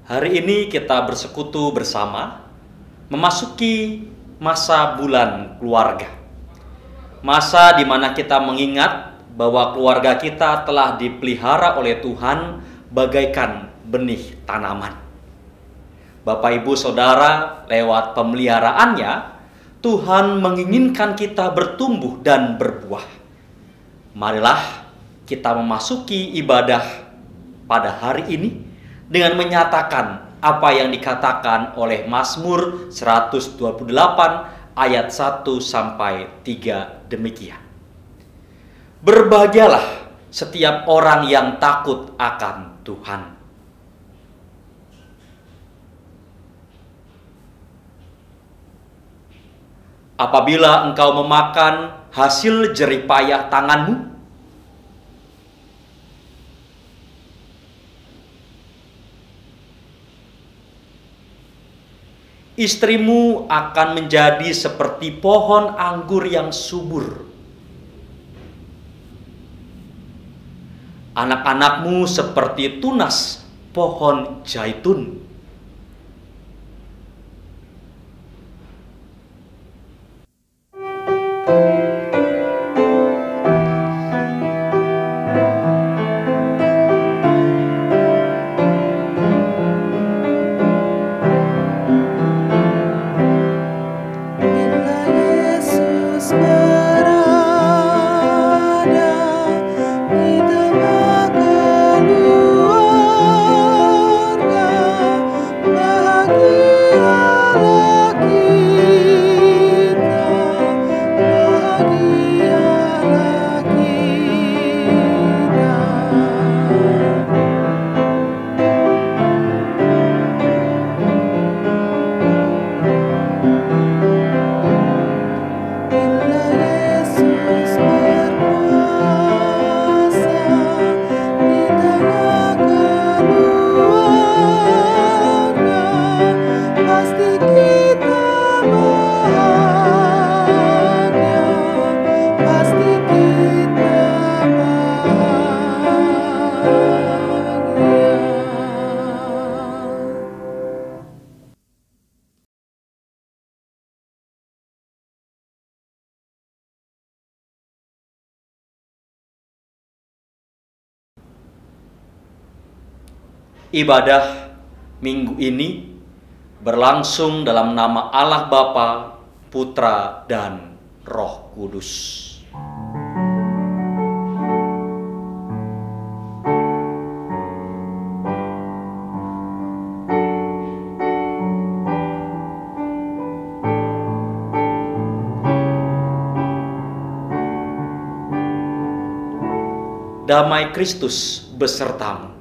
Hari ini kita bersekutu bersama memasuki masa bulan keluarga. Masa di mana kita mengingat bahwa keluarga kita telah dipelihara oleh Tuhan bagaikan benih tanaman. Bapak Ibu Saudara, lewat pemeliharaannya, Tuhan menginginkan kita bertumbuh dan berbuah. Marilah kita memasuki ibadah pada hari ini dengan menyatakan apa yang dikatakan oleh Mazmur 128 ayat 1 sampai 3 demikian. Berbahagialah setiap orang yang takut akan Tuhan. Apabila engkau memakan hasil jerih payah tanganmu, istrimu akan menjadi seperti pohon anggur yang subur. Anak-anakmu seperti tunas pohon zaitun. Ibadah minggu ini berlangsung dalam nama Allah Bapa, Putra, dan Roh Kudus. Damai Kristus besertamu.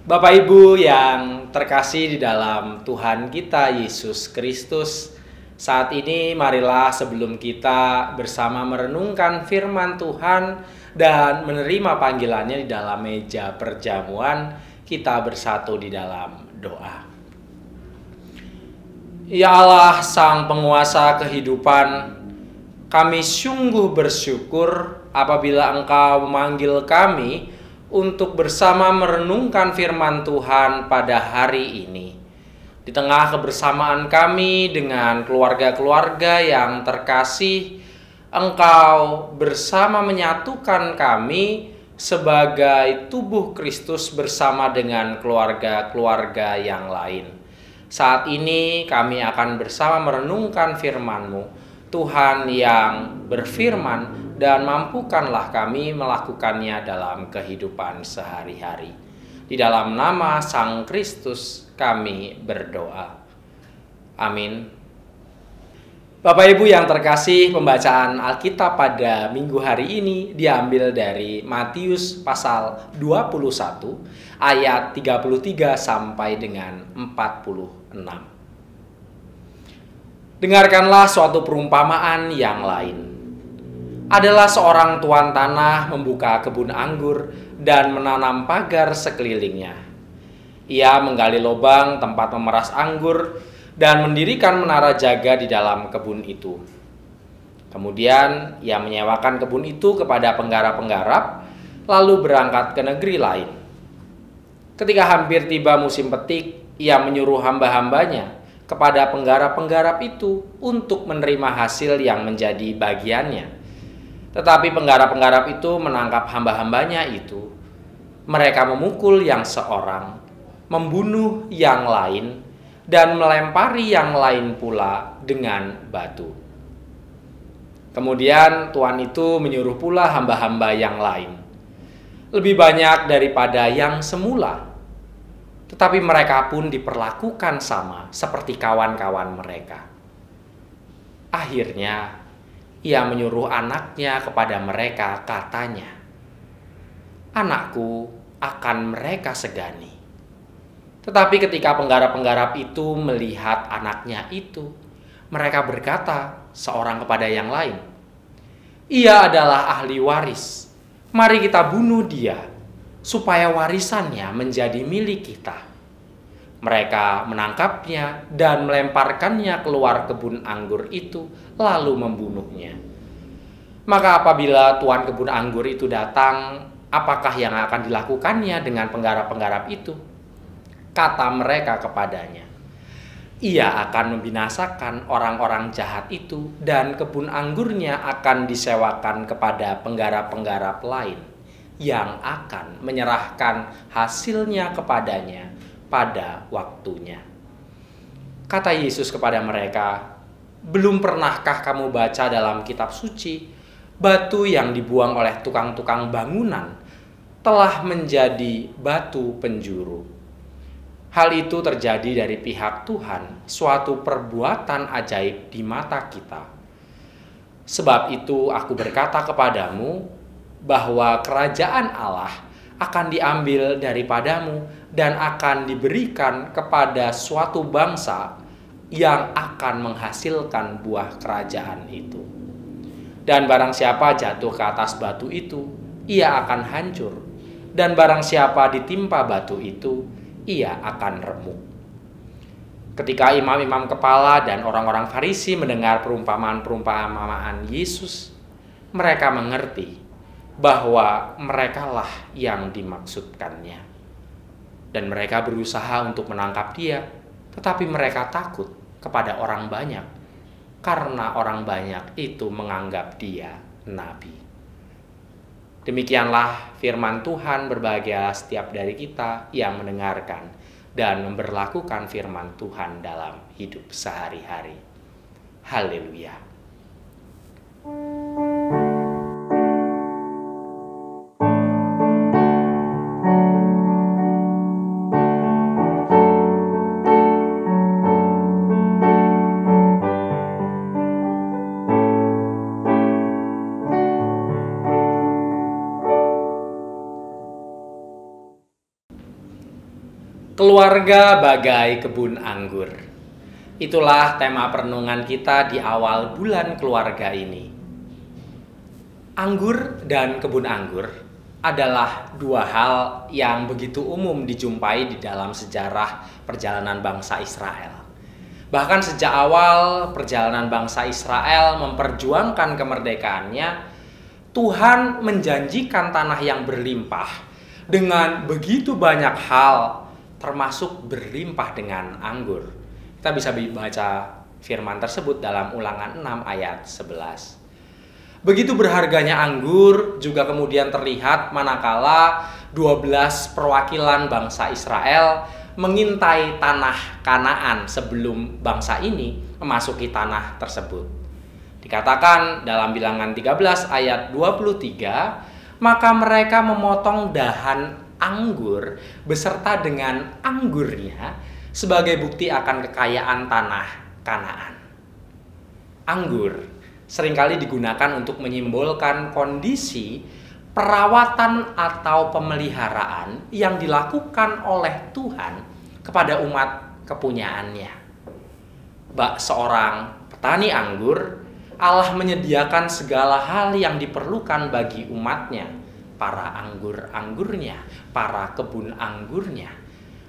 Bapak Ibu yang terkasih di dalam Tuhan kita Yesus Kristus, saat ini marilah sebelum kita bersama merenungkan firman Tuhan dan menerima panggilannya di dalam meja perjamuan, kita bersatu di dalam doa. Ya Allah, Sang Penguasa kehidupan, kami sungguh bersyukur apabila Engkau memanggil kami untuk bersama merenungkan firman Tuhan pada hari ini. Di tengah kebersamaan kami dengan keluarga-keluarga yang terkasih, Engkau bersama menyatukan kami sebagai tubuh Kristus bersama dengan keluarga-keluarga yang lain. Saat ini kami akan bersama merenungkan firman-Mu, Tuhan yang berfirman, dan mampukanlah kami melakukannya dalam kehidupan sehari-hari. Di dalam nama Sang Kristus kami berdoa. Amin. Bapak Ibu yang terkasih, pembacaan Alkitab pada minggu hari ini diambil dari Matius pasal 21 ayat 33 sampai dengan 46. Dengarkanlah suatu perumpamaan yang lain. Adalah seorang tuan tanah membuka kebun anggur dan menanam pagar sekelilingnya. Ia menggali lubang tempat memeras anggur dan mendirikan menara jaga di dalam kebun itu. Kemudian ia menyewakan kebun itu kepada penggarap-penggarap, lalu berangkat ke negeri lain. Ketika hampir tiba musim petik, ia menyuruh hamba-hambanya kepada penggarap-penggarap itu untuk menerima hasil yang menjadi bagiannya. Tetapi penggarap-penggarap itu menangkap hamba-hambanya itu. Mereka memukul yang seorang, membunuh yang lain, dan melempari yang lain pula dengan batu. Kemudian tuan itu menyuruh pula hamba-hamba yang lain, lebih banyak daripada yang semula. Tetapi mereka pun diperlakukan sama seperti kawan-kawan mereka. Akhirnya ia menyuruh anaknya kepada mereka, katanya, "Anakku akan mereka segani." Tetapi ketika penggarap-penggarap itu melihat anaknya itu, mereka berkata seorang kepada yang lain, "Ia adalah ahli waris. Mari kita bunuh dia, supaya warisannya menjadi milik kita." Mereka menangkapnya dan melemparkannya keluar kebun anggur itu, lalu membunuhnya. Maka apabila tuan kebun anggur itu datang, apakah yang akan dilakukannya dengan penggarap-penggarap itu? Kata mereka kepadanya, "Ia akan membinasakan orang-orang jahat itu, dan kebun anggurnya akan disewakan kepada penggarap-penggarap lain yang akan menyerahkan hasilnya kepadanya pada waktunya." Kata Yesus kepada mereka, "Belum pernahkah kamu baca dalam kitab suci, batu yang dibuang oleh tukang-tukang bangunan telah menjadi batu penjuru? Hal itu terjadi dari pihak Tuhan, suatu perbuatan ajaib di mata kita. Sebab itu aku berkata kepadamu bahwa kerajaan Allah akan diambil daripadamu dan akan diberikan kepada suatu bangsa yang akan menghasilkan buah kerajaan itu. Dan barang siapa jatuh ke atas batu itu, ia akan hancur. Dan barang siapa ditimpa batu itu, ia akan remuk." Ketika imam-imam kepala dan orang-orang Farisi mendengar perumpamaan-perumpamaan Yesus, mereka mengerti bahwa merekalah yang dimaksudkannya. Dan mereka berusaha untuk menangkap dia, tetapi mereka takut kepada orang banyak, karena orang banyak itu menganggap dia nabi. Demikianlah firman Tuhan. Berbahagia setiap dari kita yang mendengarkan dan memberlakukan firman Tuhan dalam hidup sehari-hari. Haleluya. Keluarga bagai kebun anggur. Itulah tema perenungan kita di awal bulan keluarga ini. Anggur dan kebun anggur adalah dua hal yang begitu umum dijumpai di dalam sejarah perjalanan bangsa Israel. Bahkan sejak awal perjalanan bangsa Israel memperjuangkan kemerdekaannya, Tuhan menjanjikan tanah yang berlimpah dengan begitu banyak hal, termasuk berlimpah dengan anggur. Kita bisa baca firman tersebut dalam Ulangan 6 ayat 11. Begitu berharganya anggur juga kemudian terlihat manakala 12 perwakilan bangsa Israel mengintai tanah Kanaan sebelum bangsa ini memasuki tanah tersebut. Dikatakan dalam Bilangan 13 ayat 23, maka mereka memotong dahan anggur beserta dengan anggurnya sebagai bukti akan kekayaan tanah Kanaan. Anggur seringkali digunakan untuk menyimbolkan kondisi perawatan atau pemeliharaan yang dilakukan oleh Tuhan kepada umat kepunyaannya. Bak seorang petani anggur, Allah menyediakan segala hal yang diperlukan bagi umatnya, para anggur-anggurnya, para kebun anggurnya,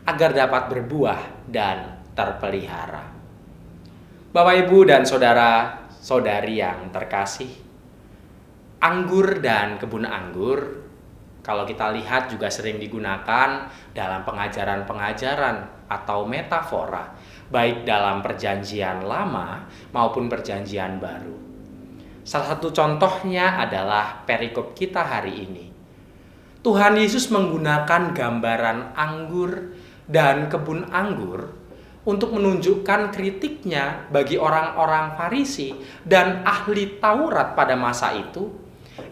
agar dapat berbuah dan terpelihara. Bapak, Ibu, dan saudara-saudari yang terkasih, anggur dan kebun anggur, kalau kita lihat juga sering digunakan dalam pengajaran-pengajaran atau metafora, baik dalam perjanjian lama maupun perjanjian baru. Salah satu contohnya adalah perikop kita hari ini. Tuhan Yesus menggunakan gambaran anggur dan kebun anggur untuk menunjukkan kritiknya bagi orang-orang Farisi dan ahli Taurat pada masa itu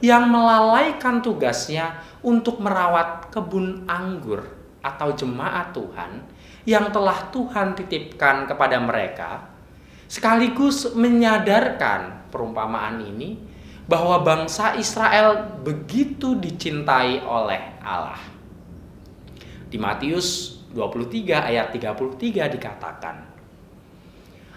yang melalaikan tugasnya untuk merawat kebun anggur atau jemaat Tuhan yang telah Tuhan titipkan kepada mereka, sekaligus menyadarkan perumpamaan ini bahwa bangsa Israel begitu dicintai oleh Allah. Di Matius 23 ayat 33 dikatakan,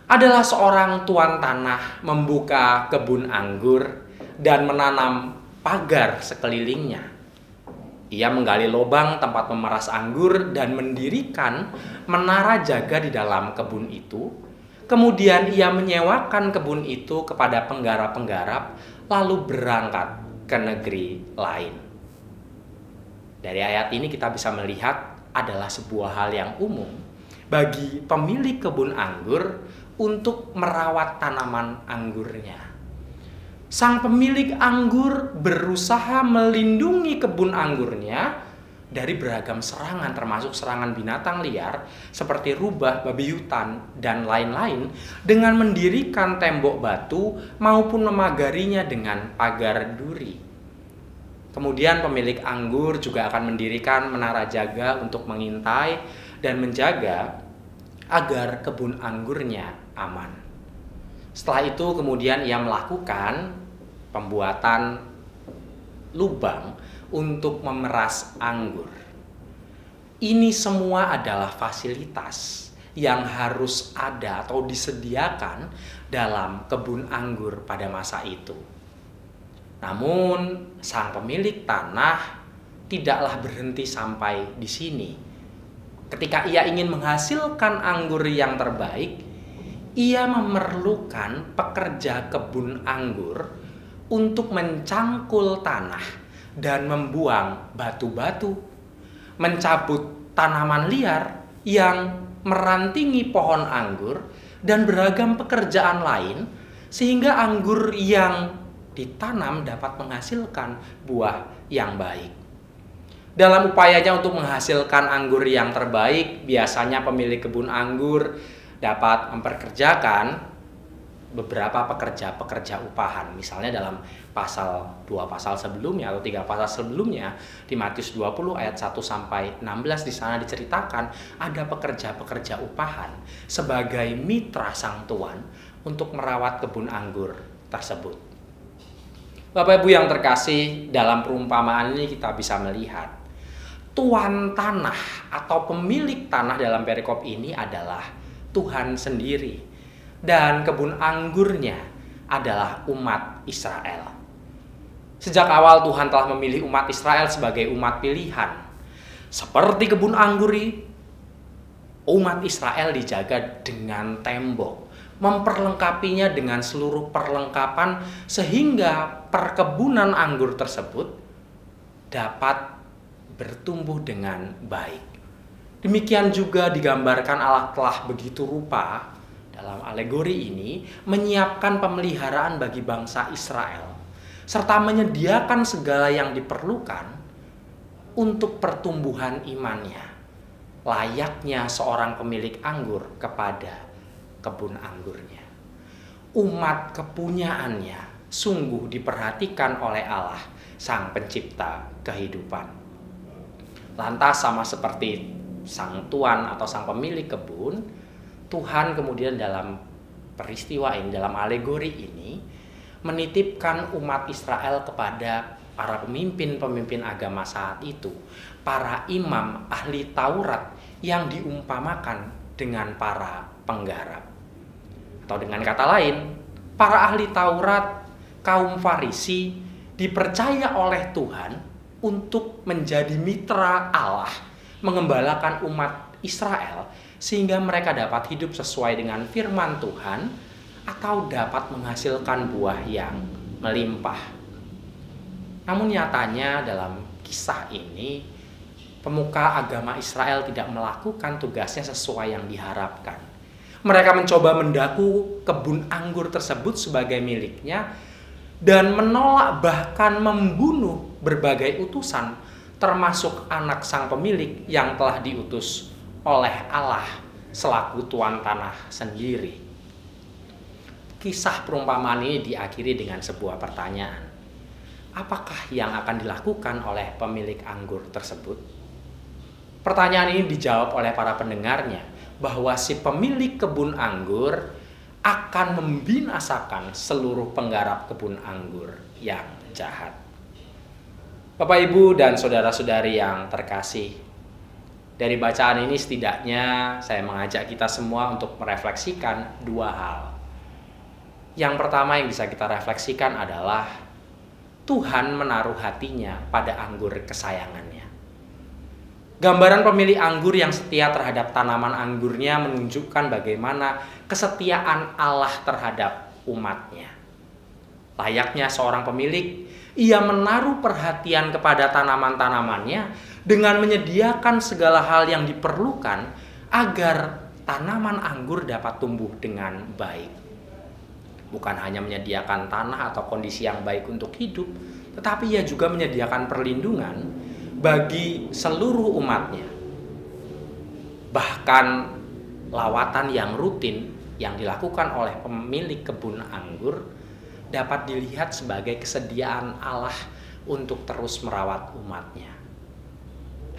adalah seorang tuan tanah membuka kebun anggur dan menanam pagar sekelilingnya. Ia menggali lubang tempat memeras anggur dan mendirikan menara jaga di dalam kebun itu. Kemudian ia menyewakan kebun itu kepada penggarap-penggarap lalu berangkat ke negeri lain. Dari ayat ini kita bisa melihat adalah sebuah hal yang umum bagi pemilik kebun anggur untuk merawat tanaman anggurnya. Sang pemilik anggur berusaha melindungi kebun anggurnya dari beragam serangan, termasuk serangan binatang liar seperti rubah, babi hutan, dan lain-lain, dengan mendirikan tembok batu maupun memagarinya dengan pagar duri. Kemudian pemilik anggur juga akan mendirikan menara jaga untuk mengintai dan menjaga agar kebun anggurnya aman. Setelah itu kemudian ia melakukan pembuatan lubang untuk memeras anggur. Ini semua adalah fasilitas yang harus ada atau disediakan dalam kebun anggur pada masa itu. Namun, sang pemilik tanah tidaklah berhenti sampai di sini. Ketika ia ingin menghasilkan anggur yang terbaik, ia memerlukan pekerja kebun anggur untuk mencangkul tanah dan membuang batu-batu, mencabut tanaman liar yang merantingi pohon anggur, dan beragam pekerjaan lain, sehingga anggur yang ditanam dapat menghasilkan buah yang baik. Dalam upayanya untuk menghasilkan anggur yang terbaik, biasanya pemilik kebun anggur dapat memperkerjakan beberapa pekerja-pekerja upahan. Misalnya dalam pasal 2 pasal sebelumnya atau 3 pasal sebelumnya di Matius 20 ayat 1 sampai 16 di sana diceritakan ada pekerja-pekerja upahan sebagai mitra sang tuan untuk merawat kebun anggur tersebut. Bapak Ibu yang terkasih, dalam perumpamaan ini kita bisa melihat tuan tanah atau pemilik tanah dalam perikop ini adalah Tuhan sendiri. Dan kebun anggurnya adalah umat Israel. Sejak awal Tuhan telah memilih umat Israel sebagai umat pilihan. Seperti kebun anggur, umat Israel dijaga dengan tembok, memperlengkapinya dengan seluruh perlengkapan sehingga perkebunan anggur tersebut dapat bertumbuh dengan baik. Demikian juga digambarkan Allah telah begitu rupa dalam alegori ini menyiapkan pemeliharaan bagi bangsa Israel serta menyediakan segala yang diperlukan untuk pertumbuhan imannya, layaknya seorang pemilik anggur kepada kebun anggurnya. Umat kepunyaannya sungguh diperhatikan oleh Allah, Sang Pencipta kehidupan. Lantas sama seperti sang tuan atau sang pemilik kebun, Tuhan kemudian dalam peristiwa ini, dalam alegori ini, menitipkan umat Israel kepada para pemimpin-pemimpin agama saat itu, para imam ahli Taurat yang diumpamakan dengan para penggarap. Atau dengan kata lain, para ahli Taurat, kaum Farisi, dipercaya oleh Tuhan untuk menjadi mitra Allah, mengembalakan umat Israel, sehingga mereka dapat hidup sesuai dengan firman Tuhan atau dapat menghasilkan buah yang melimpah. Namun nyatanya dalam kisah ini, pemuka agama Israel tidak melakukan tugasnya sesuai yang diharapkan. Mereka mencoba mendaku kebun anggur tersebut sebagai miliknya dan menolak bahkan membunuh berbagai utusan, termasuk anak sang pemilik yang telah diutus oleh Allah selaku tuan tanah sendiri. Kisah perumpamaan ini diakhiri dengan sebuah pertanyaan. Apakah yang akan dilakukan oleh pemilik anggur tersebut? Pertanyaan ini dijawab oleh para pendengarnya bahwa si pemilik kebun anggur akan membinasakan seluruh penggarap kebun anggur yang jahat. Bapak, Ibu, dan saudara-saudari yang terkasih, dari bacaan ini setidaknya saya mengajak kita semua untuk merefleksikan dua hal. Yang pertama yang bisa kita refleksikan adalah Tuhan menaruh hatinya pada anggur kesayangannya. Gambaran pemilik anggur yang setia terhadap tanaman anggurnya menunjukkan bagaimana kesetiaan Allah terhadap umatnya. Layaknya seorang pemilik, ia menaruh perhatian kepada tanaman-tanamannya dengan menyediakan segala hal yang diperlukan agar tanaman anggur dapat tumbuh dengan baik. Bukan hanya menyediakan tanah atau kondisi yang baik untuk hidup, tetapi ia juga menyediakan perlindungan bagi seluruh umatnya. Bahkan lawatan yang rutin yang dilakukan oleh pemilik kebun anggur dapat dilihat sebagai kesediaan Allah untuk terus merawat umatnya.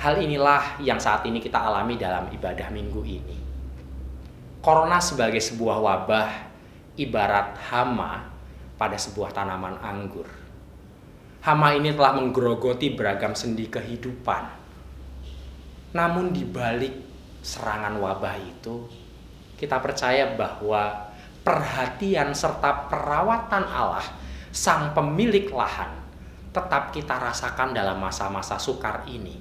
Hal inilah yang saat ini kita alami dalam ibadah minggu ini. Corona sebagai sebuah wabah ibarat hama pada sebuah tanaman anggur. Hama ini telah menggerogoti beragam sendi kehidupan. Namun di balik serangan wabah itu, kita percaya bahwa perhatian serta perawatan Allah, sang pemilik lahan, tetap kita rasakan dalam masa-masa sukar ini.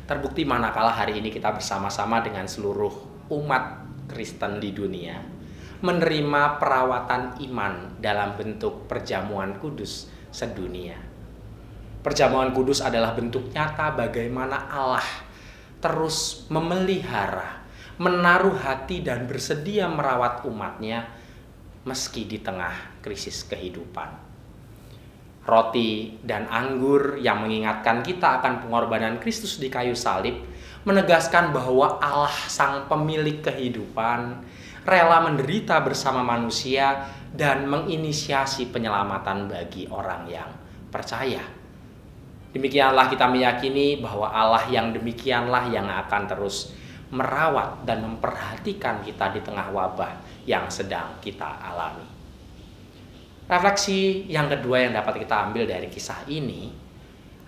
Terbukti manakala hari ini kita bersama-sama dengan seluruh umat Kristen di dunia menerima perawatan iman dalam bentuk perjamuan kudus sedunia. Perjamuan kudus adalah bentuk nyata bagaimana Allah terus memelihara, menaruh hati dan bersedia merawat umatnya meski di tengah krisis kehidupan. Roti dan anggur yang mengingatkan kita akan pengorbanan Kristus di kayu salib menegaskan bahwa Allah sang pemilik kehidupan rela menderita bersama manusia dan menginisiasi penyelamatan bagi orang yang percaya. Demikianlah kita meyakini bahwa Allah yang demikianlah yang akan terus merawat dan memperhatikan kita di tengah wabah yang sedang kita alami. Refleksi yang kedua yang dapat kita ambil dari kisah ini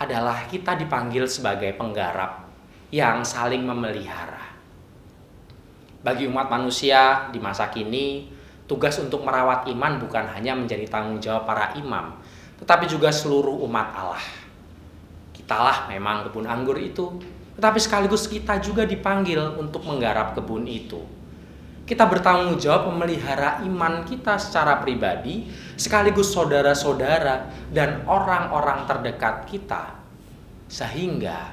adalah kita dipanggil sebagai penggarap yang saling memelihara. Bagi umat manusia di masa kini, tugas untuk merawat iman bukan hanya menjadi tanggung jawab para imam, tetapi juga seluruh umat Allah. Kitalah memang kebun anggur itu, tetapi sekaligus kita juga dipanggil untuk menggarap kebun itu. Kita bertanggung jawab memelihara iman kita secara pribadi, sekaligus saudara-saudara dan orang-orang terdekat kita, sehingga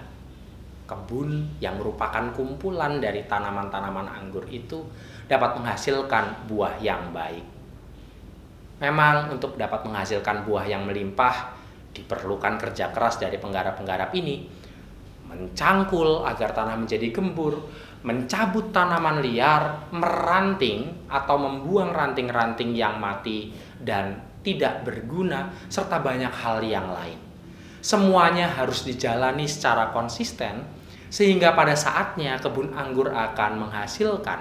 kebun yang merupakan kumpulan dari tanaman-tanaman anggur itu dapat menghasilkan buah yang baik. Memang untuk dapat menghasilkan buah yang melimpah, diperlukan kerja keras dari penggarap-penggarap ini, mencangkul agar tanah menjadi gembur, mencabut tanaman liar, meranting atau membuang ranting-ranting yang mati dan tidak berguna, serta banyak hal yang lain. Semuanya harus dijalani secara konsisten, sehingga pada saatnya kebun anggur akan menghasilkan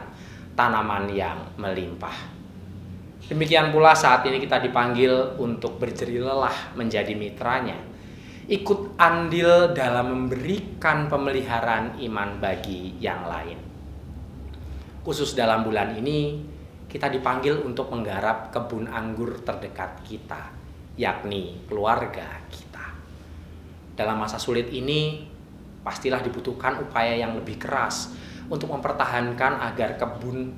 tanaman yang melimpah. Demikian pula saat ini kita dipanggil untuk berjerih lelah menjadi mitranya, ikut andil dalam memberikan pemeliharaan iman bagi yang lain. Khusus dalam bulan ini, kita dipanggil untuk menggarap kebun anggur terdekat kita, yakni keluarga kita. Dalam masa sulit ini, pastilah dibutuhkan upaya yang lebih keras untuk mempertahankan agar kebun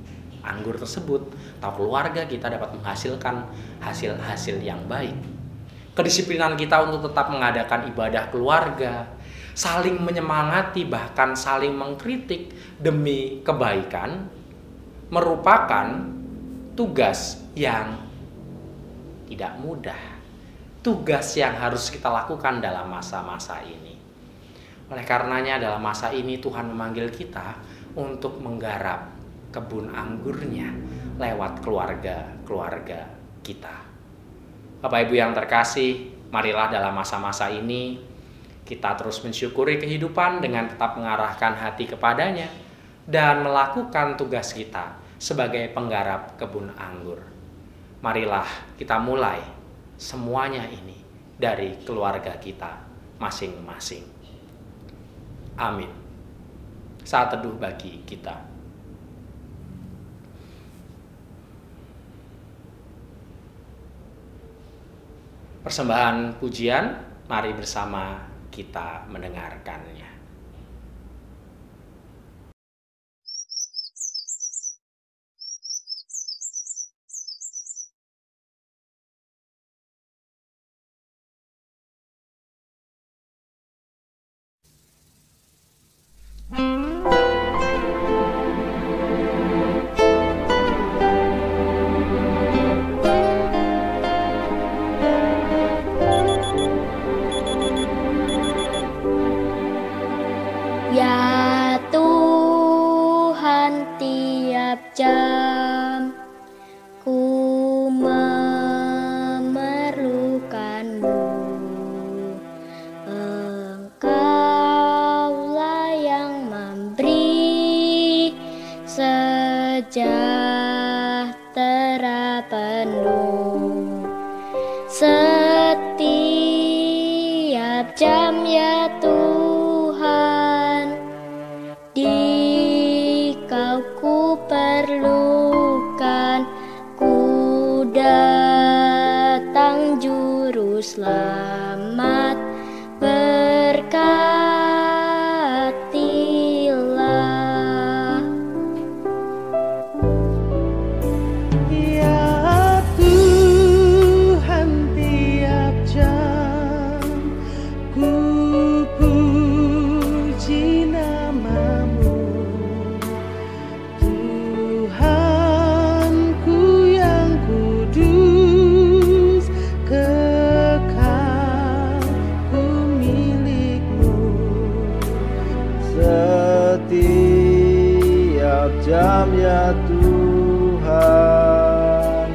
anggur tersebut atau keluarga kita dapat menghasilkan hasil-hasil yang baik. Kedisiplinan kita untuk tetap mengadakan ibadah keluarga, saling menyemangati bahkan saling mengkritik demi kebaikan, merupakan tugas yang tidak mudah. Tugas yang harus kita lakukan dalam masa-masa ini. Oleh karenanya dalam masa ini Tuhan memanggil kita untuk menggarap kebun anggurnya lewat keluarga-keluarga kita. Bapak Ibu yang terkasih, marilah dalam masa-masa ini kita terus mensyukuri kehidupan dengan tetap mengarahkan hati kepadanya dan melakukan tugas kita sebagai penggarap kebun anggur. Marilah kita mulai semuanya ini dari keluarga kita masing-masing. Amin. Saat teduh bagi kita. Persembahan pujian, mari bersama kita mendengarkannya. Ya Tuhan, tiap jam ku memerlukan-Mu. Engkaulah yang memberi sejahtera penuh setiap jam, ya Tuhan. Dikau ku perlukan, ku datang juru selamat, berkatilah. Ya Tuhan, tiap jam ku puji nama-Mu. Tuhanku yang kudus, kekal ku milik-Mu. Setiap jam, ya Tuhan,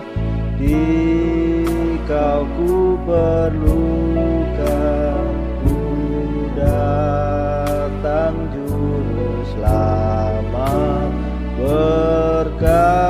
Dikau ku perlukan, ku datang juru selamat, berkatilah.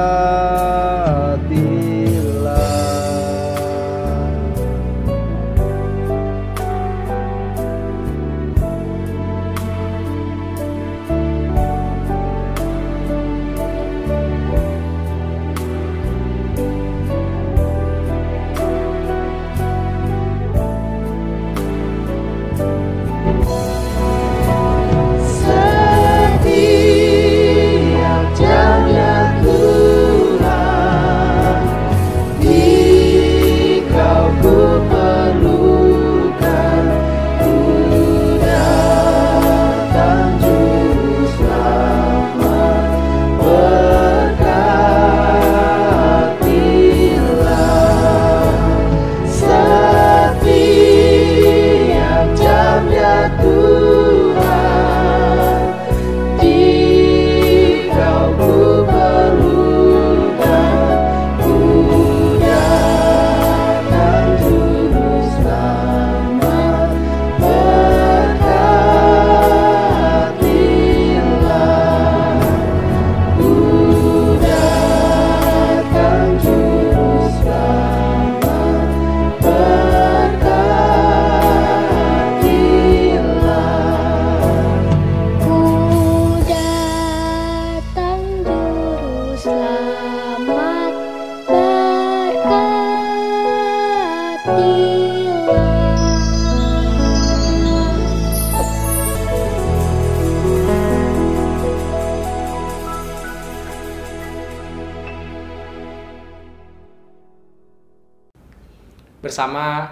bersama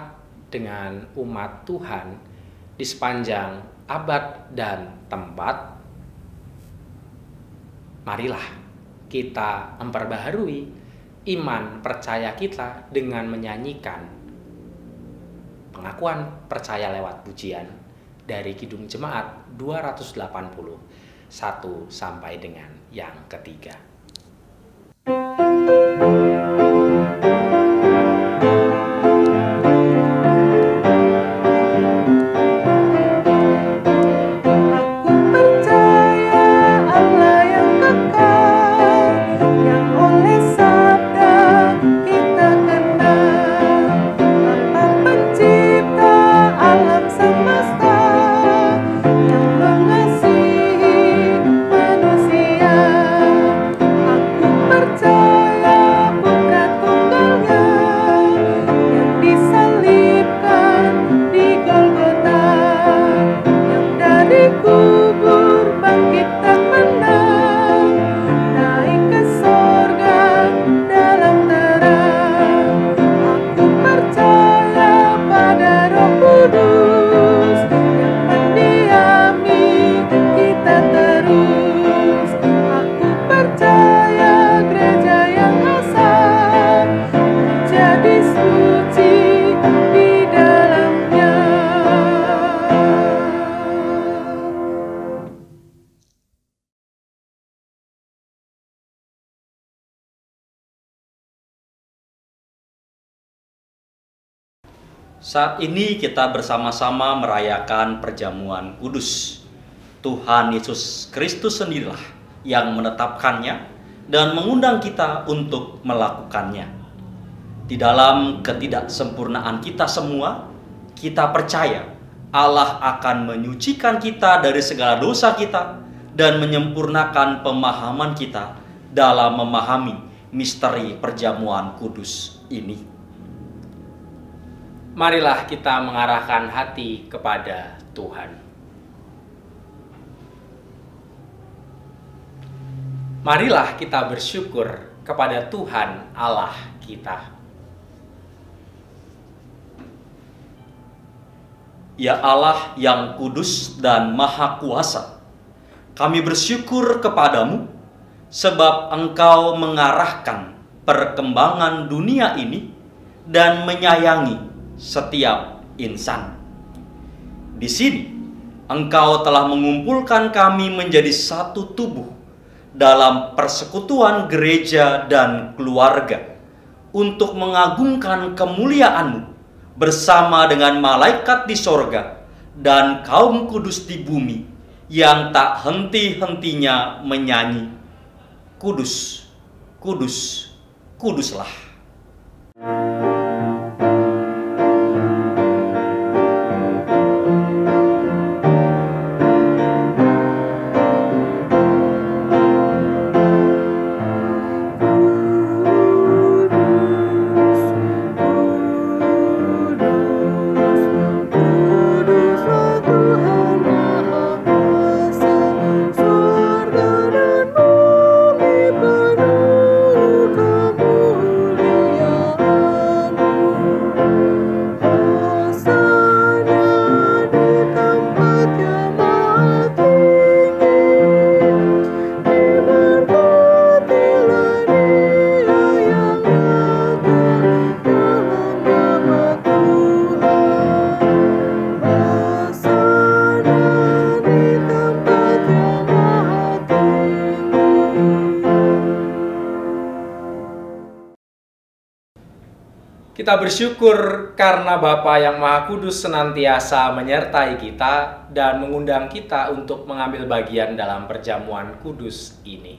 dengan umat Tuhan di sepanjang abad dan tempat, marilah kita memperbaharui iman percaya kita dengan menyanyikan pengakuan percaya lewat pujian dari Kidung Jemaat 280 1 sampai dengan yang ketiga. Saat ini kita bersama-sama merayakan perjamuan kudus. Tuhan Yesus Kristus sendirilah yang menetapkannya dan mengundang kita untuk melakukannya. Di dalam ketidaksempurnaan kita semua, kita percaya Allah akan menyucikan kita dari segala dosa kita dan menyempurnakan pemahaman kita dalam memahami misteri perjamuan kudus ini. Marilah kita mengarahkan hati kepada Tuhan. Marilah kita bersyukur kepada Tuhan Allah kita. Ya Allah yang kudus dan maha kuasa, kami bersyukur kepadamu sebab Engkau mengarahkan perkembangan dunia ini dan menyayangi setiap insan. Di sini, Engkau telah mengumpulkan kami menjadi satu tubuh dalam persekutuan gereja dan keluarga untuk mengagungkan kemuliaan-Mu bersama dengan malaikat di sorga dan kaum kudus di bumi yang tak henti-hentinya menyanyi, "Kudus, kudus, kuduslah." Kita bersyukur karena Bapa yang Maha Kudus senantiasa menyertai kita dan mengundang kita untuk mengambil bagian dalam perjamuan kudus ini.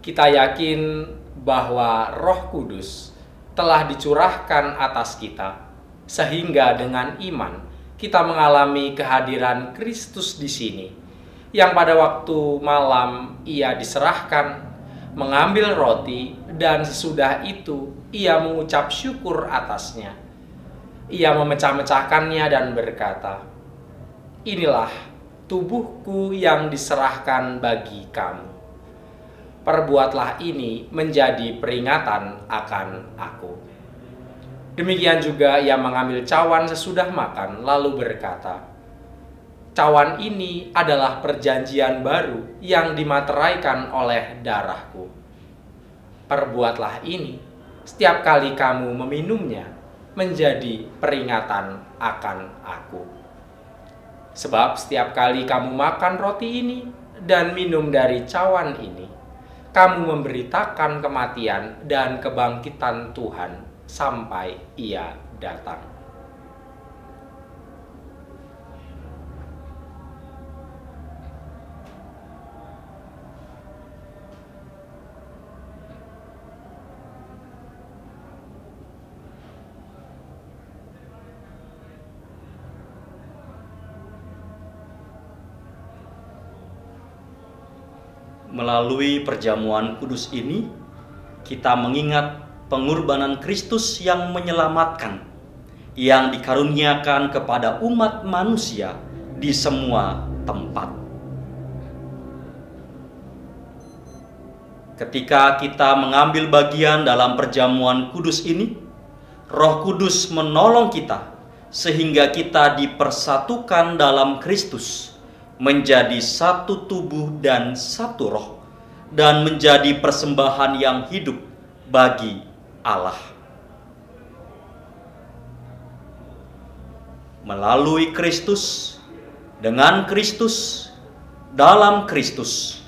Kita yakin bahwa Roh Kudus telah dicurahkan atas kita, sehingga dengan iman kita mengalami kehadiran Kristus di sini, yang pada waktu malam ia diserahkan, mengambil roti, dan sesudah itu ia mengucap syukur atasnya. Ia memecah-mecahkannya dan berkata, "Inilah tubuhku yang diserahkan bagi kamu. Perbuatlah ini menjadi peringatan akan aku. Demikian juga ia mengambil cawan sesudah makan, lalu berkata, cawan ini adalah perjanjian baru yang dimateraikan oleh darahku. Perbuatlah ini setiap kali kamu meminumnya menjadi peringatan akan aku. Sebab setiap kali kamu makan roti ini dan minum dari cawan ini, kamu memberitakan kematian dan kebangkitan Tuhan sampai Ia datang. Melalui perjamuan kudus ini, kita mengingat pengorbanan Kristus yang menyelamatkan, yang dikaruniakan kepada umat manusia di semua tempat. Ketika kita mengambil bagian dalam perjamuan kudus ini, Roh Kudus menolong kita sehingga kita dipersatukan dalam Kristus, menjadi satu tubuh dan satu roh, dan menjadi persembahan yang hidup bagi Allah. Melalui Kristus, dengan Kristus, dalam Kristus,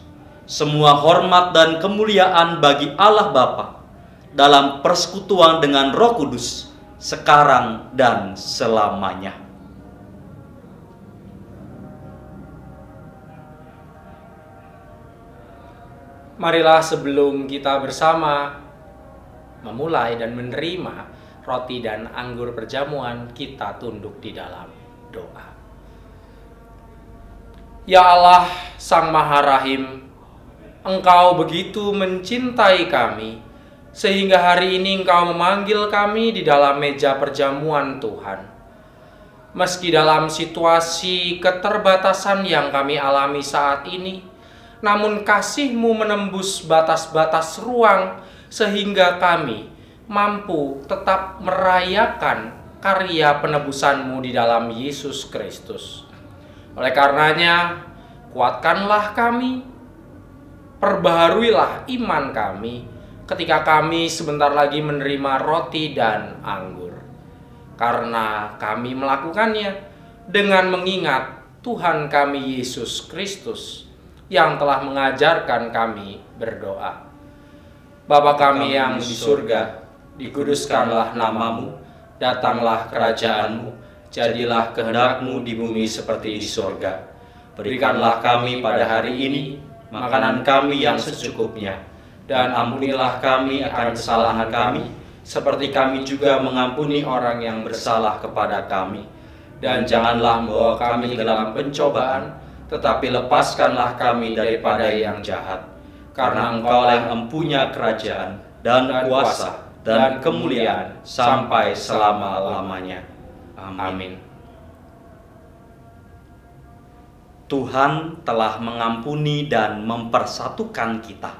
semua hormat dan kemuliaan bagi Allah Bapa dalam persekutuan dengan Roh Kudus sekarang dan selamanya. Marilah sebelum kita bersama memulai dan menerima roti dan anggur perjamuan, kita tunduk di dalam doa. Ya Allah, Sang Maha Rahim, Engkau begitu mencintai kami, sehingga hari ini Engkau memanggil kami di dalam meja perjamuan Tuhan. Meski dalam situasi keterbatasan yang kami alami saat ini, namun kasih-Mu menembus batas-batas ruang sehingga kami mampu tetap merayakan karya penebusan-Mu di dalam Yesus Kristus. Oleh karenanya, kuatkanlah kami, perbaharuilah iman kami ketika kami sebentar lagi menerima roti dan anggur. Karena kami melakukannya dengan mengingat Tuhan kami Yesus Kristus yang telah mengajarkan kami berdoa. Bapa kami yang di surga, dikuduskanlah nama-Mu, datanglah kerajaan-Mu, jadilah kehendak-Mu di bumi seperti di surga. Berikanlah kami pada hari ini makanan kami yang secukupnya, dan ampunilah kami akan kesalahan kami, seperti kami juga mengampuni orang yang bersalah kepada kami. Dan janganlah membawa kami dalam pencobaan, tetapi lepaskanlah kami daripada yang jahat. Karena Engkau yang mempunyai kerajaan dan kuasa dan kemuliaan sampai selama-lamanya. Amin. Tuhan telah mengampuni dan mempersatukan kita.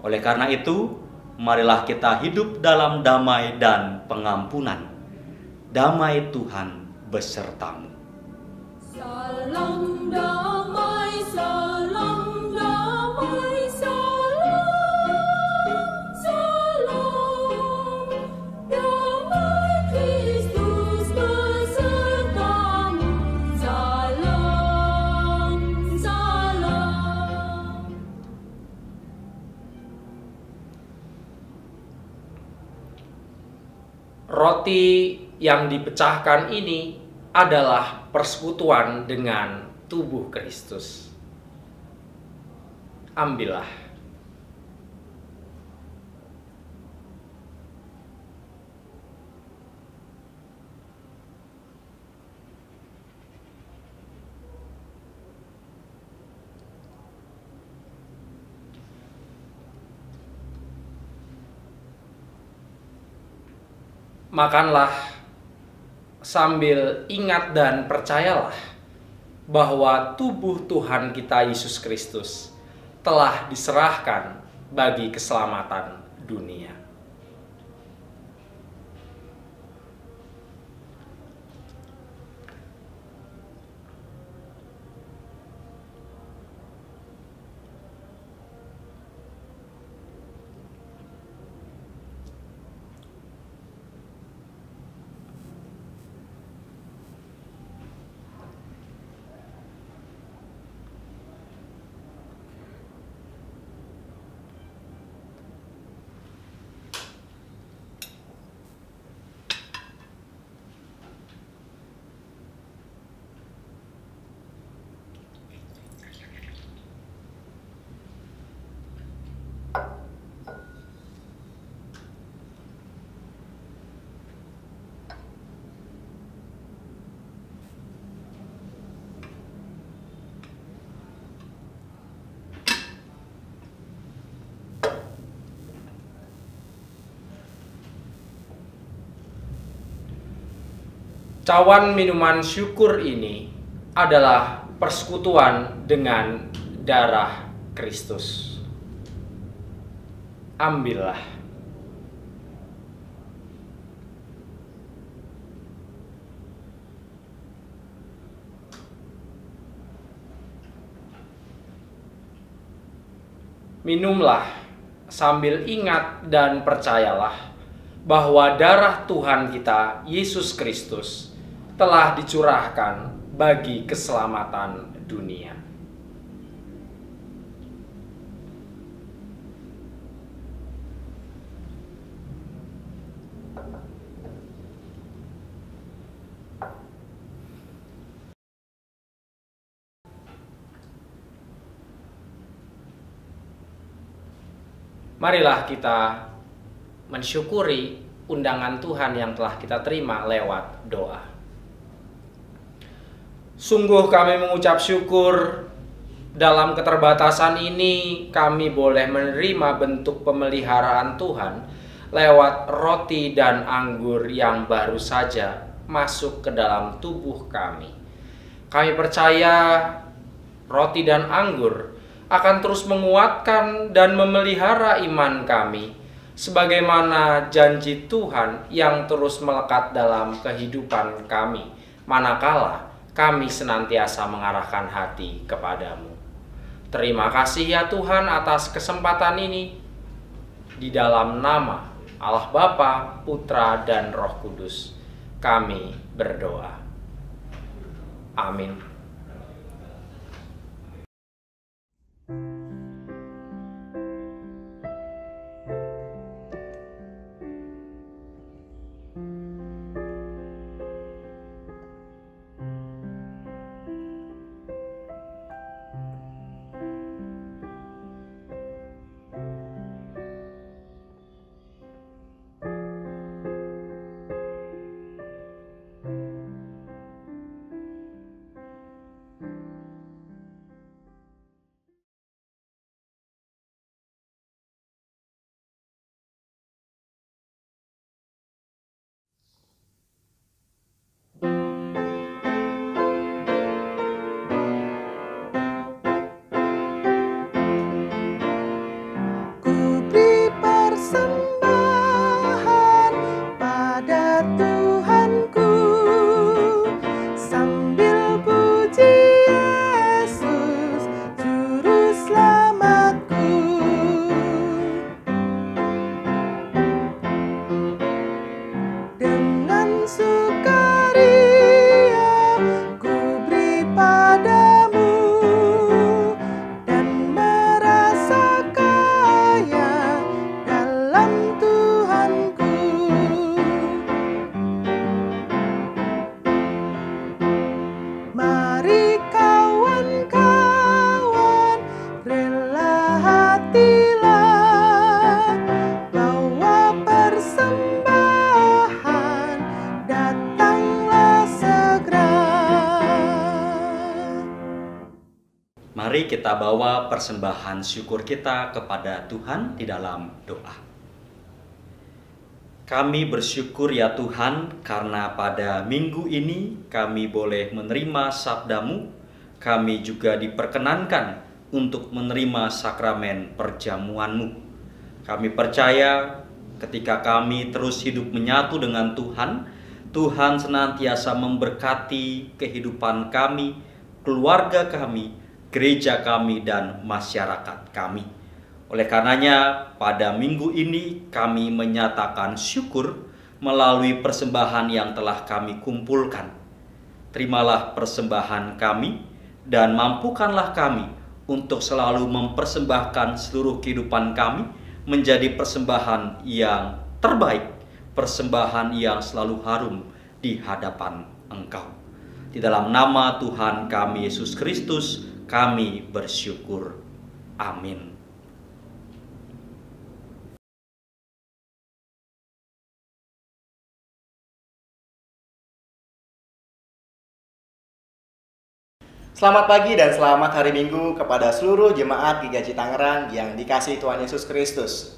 Oleh karena itu, marilah kita hidup dalam damai dan pengampunan. Damai Tuhan besertamu. Salam damai, salam damai, salam, salam, damai Kristus besertamu, salam, salam. Roti yang dipecahkan ini adalah persekutuan dengan tubuh Kristus. Ambillah. Makanlah sambil ingat dan percayalah bahwa tubuh Tuhan kita Yesus Kristus telah diserahkan bagi keselamatan dunia. Cawan minuman syukur ini adalah persekutuan dengan darah Kristus. Ambillah. Minumlah sambil ingat dan percayalah bahwa darah Tuhan kita, Yesus Kristus, telah dicurahkan bagi keselamatan dunia. Marilah kita mensyukuri undangan Tuhan yang telah kita terima lewat doa. Sungguh kami mengucap syukur dalam keterbatasan ini kami boleh menerima bentuk pemeliharaan Tuhan lewat roti dan anggur yang baru saja masuk ke dalam tubuh kami. Kami percaya roti dan anggur akan terus menguatkan dan memelihara iman kami, sebagaimana janji Tuhan yang terus melekat dalam kehidupan kami, manakala kami senantiasa mengarahkan hati kepadamu. Terima kasih ya Tuhan atas kesempatan ini. Di dalam nama Allah Bapa, Putra, dan Roh Kudus, kami berdoa. Amin. Mari kita bawa persembahan syukur kita kepada Tuhan di dalam doa. Kami bersyukur ya Tuhan, karena pada minggu ini kami boleh menerima sabda-Mu. Kami juga diperkenankan untuk menerima sakramen perjamuan-Mu. Kami percaya ketika kami terus hidup menyatu dengan Tuhan, Tuhan senantiasa memberkati kehidupan kami, keluarga kami, gereja kami, dan masyarakat kami. Oleh karenanya, pada minggu ini kami menyatakan syukur melalui persembahan yang telah kami kumpulkan. Terimalah persembahan kami dan mampukanlah kami untuk selalu mempersembahkan seluruh kehidupan kami menjadi persembahan yang terbaik, persembahan yang selalu harum di hadapan Engkau. Di dalam nama Tuhan kami Yesus Kristus, kami bersyukur. Amin. Selamat pagi dan selamat hari Minggu kepada seluruh jemaat GKJ Tangerang yang dikasihi Tuhan Yesus Kristus.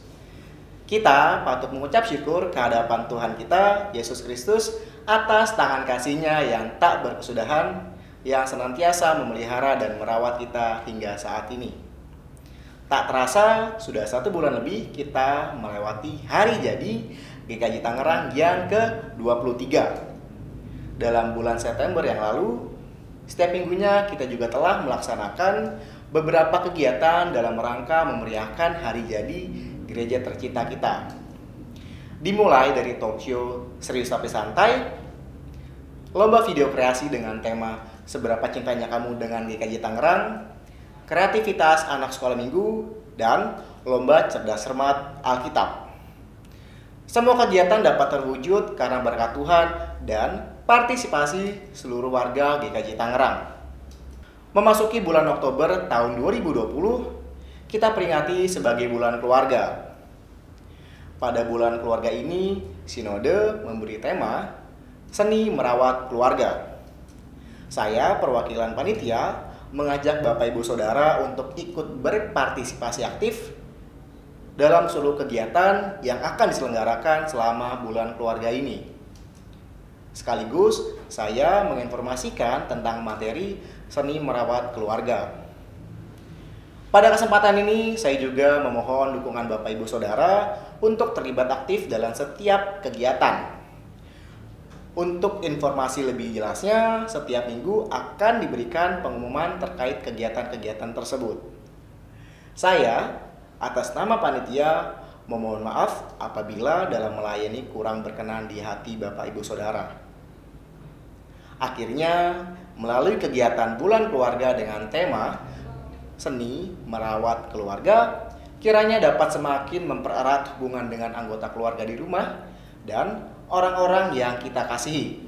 Kita patut mengucap syukur kehadapan Tuhan kita, Yesus Kristus, atas tangan kasih-Nya yang tak berkesudahan, yang senantiasa memelihara dan merawat kita hingga saat ini. Tak terasa, sudah 1 bulan lebih kita melewati hari jadi GKJ Tangerang yang ke-23. Dalam bulan September yang lalu, setiap minggunya kita juga telah melaksanakan beberapa kegiatan dalam rangka memeriahkan hari jadi gereja tercinta kita. Dimulai dari talk show Serius Tapi Santai, lomba video kreasi dengan tema Seberapa Cintanya Kamu dengan GKJ Tangerang, kreativitas anak sekolah minggu, dan lomba cerdas cermat Alkitab. Semua kegiatan dapat terwujud karena berkat Tuhan dan partisipasi seluruh warga GKJ Tangerang. Memasuki bulan Oktober tahun 2020, kita peringati sebagai bulan keluarga. Pada bulan keluarga ini, Sinode memberi tema Seni Merawat Keluarga. Saya, perwakilan panitia, mengajak Bapak Ibu Saudara untuk ikut berpartisipasi aktif dalam seluruh kegiatan yang akan diselenggarakan selama bulan keluarga ini. Sekaligus saya menginformasikan tentang materi seni merawat keluarga. Pada kesempatan ini saya juga memohon dukungan Bapak Ibu Saudara untuk terlibat aktif dalam setiap kegiatan. Untuk informasi lebih jelasnya, setiap minggu akan diberikan pengumuman terkait kegiatan-kegiatan tersebut. Saya, atas nama panitia, memohon maaf apabila dalam melayani kurang berkenan di hati Bapak Ibu Saudara. Akhirnya, melalui kegiatan bulan keluarga dengan tema Seni Merawat Keluarga, kiranya dapat semakin mempererat hubungan dengan anggota keluarga di rumah dan orang-orang yang kita kasihi,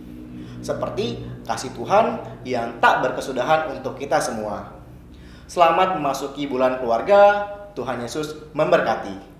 seperti kasih Tuhan yang tak berkesudahan untuk kita semua. Selamat memasuki bulan keluarga, Tuhan Yesus memberkati.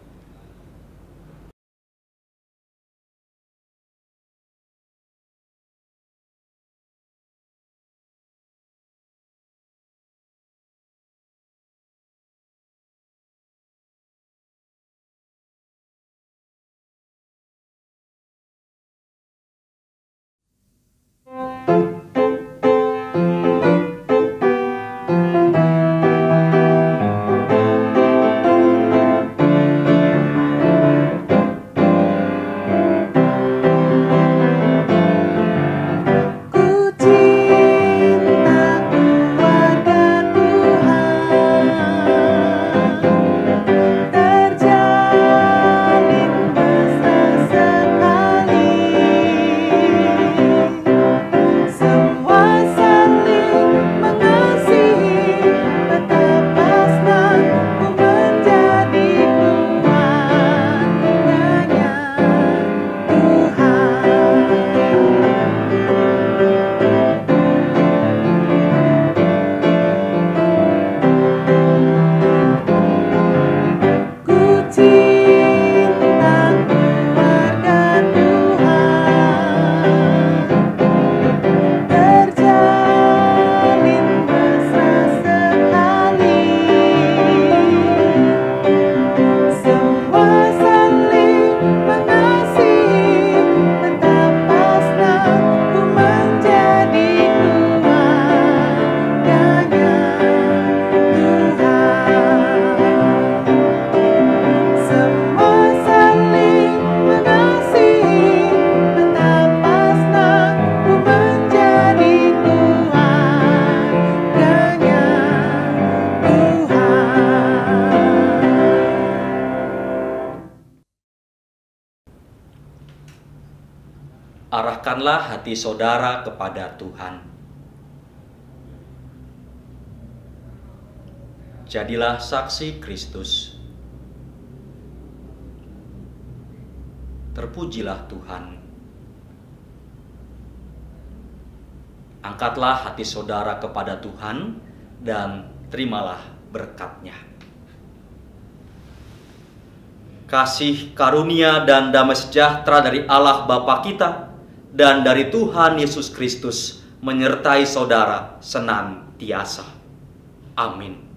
Arahkanlah hati saudara kepada Tuhan. Jadilah saksi Kristus. Terpujilah Tuhan. Angkatlah hati saudara kepada Tuhan dan terimalah berkat-Nya. Kasih karunia dan damai sejahtera dari Allah Bapa kita dan dari Tuhan Yesus Kristus menyertai saudara senantiasa. Amin.